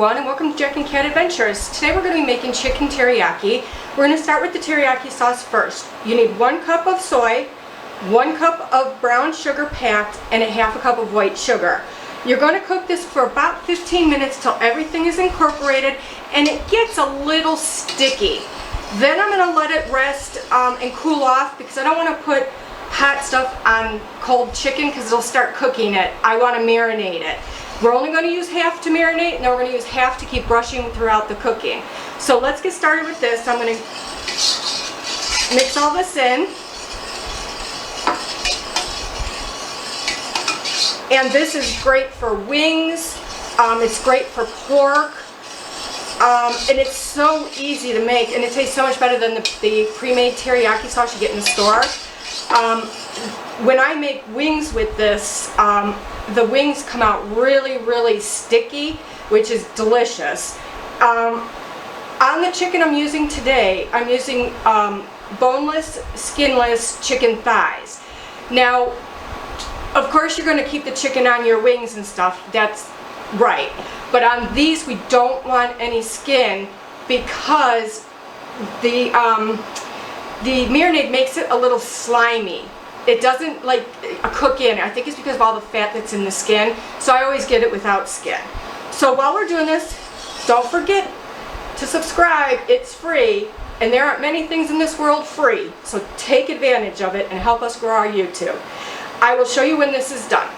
everyone, and welcome to Jack and Cat Adventures. Today we're going to be making chicken teriyaki. We're going to start with the teriyaki sauce first. You need 1 cup of soy, 1 cup of brown sugar packed, and ½ cup of white sugar. You're going to cook this for about 15 minutes till everything is incorporated and it gets a little sticky. Then I'm going to let it rest and cool off because I don't want to put hot stuff on cold chicken because it'll start cooking it. I want to marinate it. We're only going to use half to marinate, and then we're going to use half to keep brushing throughout the cooking. So let's get started with this. I'm going to mix all this in. And this is great for wings. It's great for pork. And it's so easy to make, and it tastes so much better than the pre-made teriyaki sauce you get in the store. When I make wings with this, the wings come out really sticky, which is delicious. On the chicken I'm using today, I'm using boneless, skinless chicken thighs. Now, of course you're going to keep the chicken on your wings and stuff, that's right. But on these we don't want any skin because the marinade makes it a little slimy. It doesn't like cook in. I think it's because of all the fat that's in the skin. So I always get it without skin. So while we're doing this, don't forget to subscribe. It's free. And there aren't many things in this world free. So take advantage of it and help us grow our YouTube. I will show you when this is done.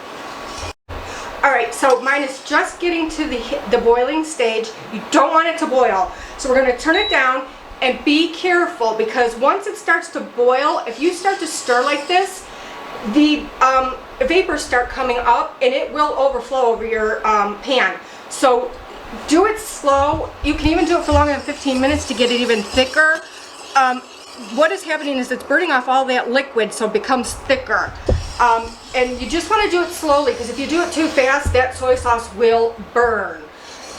Alright, so mine is just getting to the boiling stage. You don't want it to boil. So we're going to turn it down. And be careful because once it starts to boil, if you start to stir like this, the vapors start coming up and it will overflow over your pan. So do it slow. You can even do it for longer than 15 minutes to get it even thicker. What is happening is it's burning off all that liquid so it becomes thicker. And you just want to do it slowly because if you do it too fast, that soy sauce will burn.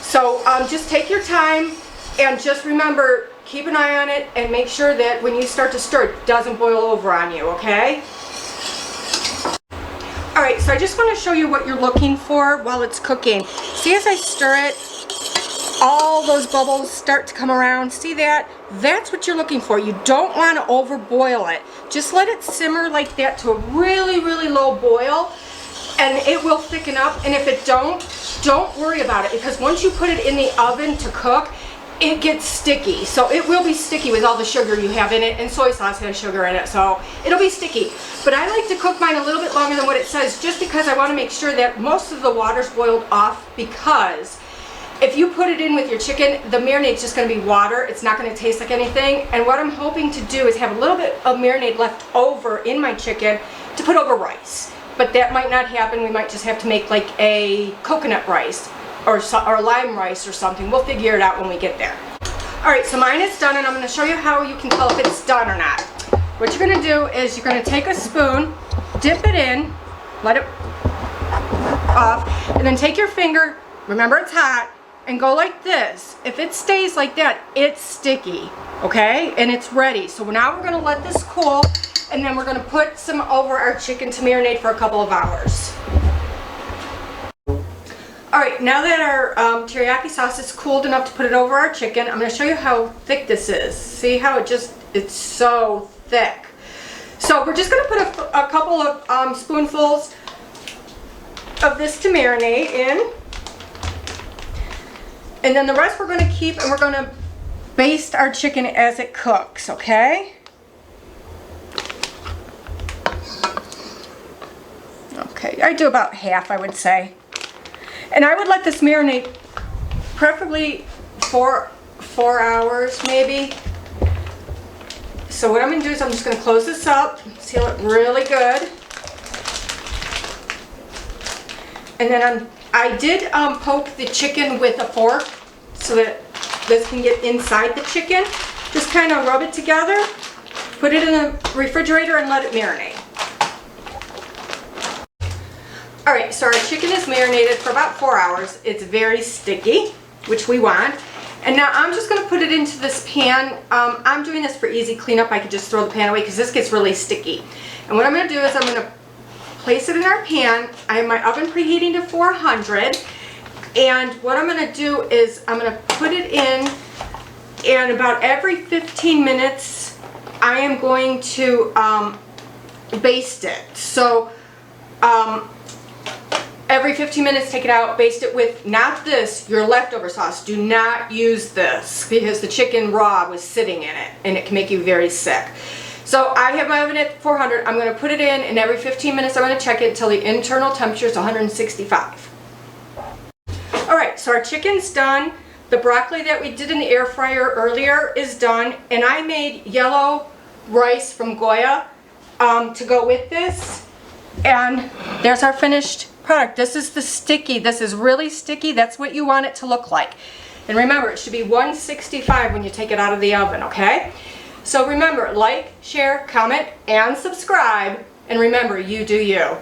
So just take your time and just remember, keep an eye on it and make sure that when you start to stir, it doesn't boil over on you, okay? Alright, so I just want to show you what you're looking for while it's cooking. See, as I stir it, all those bubbles start to come around. See that? That's what you're looking for. You don't want to overboil it. Just let it simmer like that to a really low boil and it will thicken up. And if it don't worry about it because once you put it in the oven to cook, it gets sticky. So it will be sticky with all the sugar you have in it, and soy sauce has sugar in it, so it'll be sticky. But I like to cook mine a little bit longer than what it says just because I want to make sure that most of the water's boiled off, because if you put it in with your chicken, the marinade's just going to be water. It's not going to taste like anything. And what I'm hoping to do is have a little bit of marinade left over in my chicken to put over rice. But that might not happen. We might just have to make like a coconut rice or lime rice or something. We'll figure it out when we get there. Alright, so mine is done and I'm going to show you how you can tell if it's done or not. What you're going to do is you're going to take a spoon, dip it in, let it off, and then take your finger, remember it's hot, and go like this. If it stays like that, it's sticky, okay? And it's ready. So now we're going to let this cool, and then we're going to put some over our chicken to marinate for a couple of hours. Alright, now that our teriyaki sauce is cooled enough to put it over our chicken, I'm going to show you how thick this is. See how it's so thick. So we're just going to put a couple of spoonfuls of this to marinate in. And then the rest we're going to keep, and we're going to baste our chicken as it cooks, okay? Okay, I do about half, I would say. And I would let this marinate preferably for 4 hours maybe. So what I'm going to do is I'm just going to close this up, seal it really good. And then I did poke the chicken with a fork so that this can get inside the chicken. Just kind of rub it together, put it in the refrigerator and let it marinate. Alright, so our chicken is marinated for about 4 hours. It's very sticky, which we want. And now I'm just going to put it into this pan. I'm doing this for easy cleanup. I could just throw the pan away because this gets really sticky. And what I'm going to do is I'm going to place it in our pan. I have my oven preheating to 400. And what I'm going to do is I'm going to put it in, and about every 15 minutes I am going to baste it. So every 15 minutes, take it out, baste it with, not this, your leftover sauce. Do not use this because the chicken raw was sitting in it and it can make you very sick. So I have my oven at 400. I'm going to put it in, and every 15 minutes I'm going to check it until the internal temperature is 165. Alright, so our chicken's done. The broccoli that we did in the air fryer earlier is done, and I made yellow rice from Goya to go with this. And there's our finished product. This is the sticky. This is really sticky. That's what you want it to look like. And remember, it should be 165 when you take it out of the oven, okay? So remember, like, share, comment, and subscribe. And remember, you do you.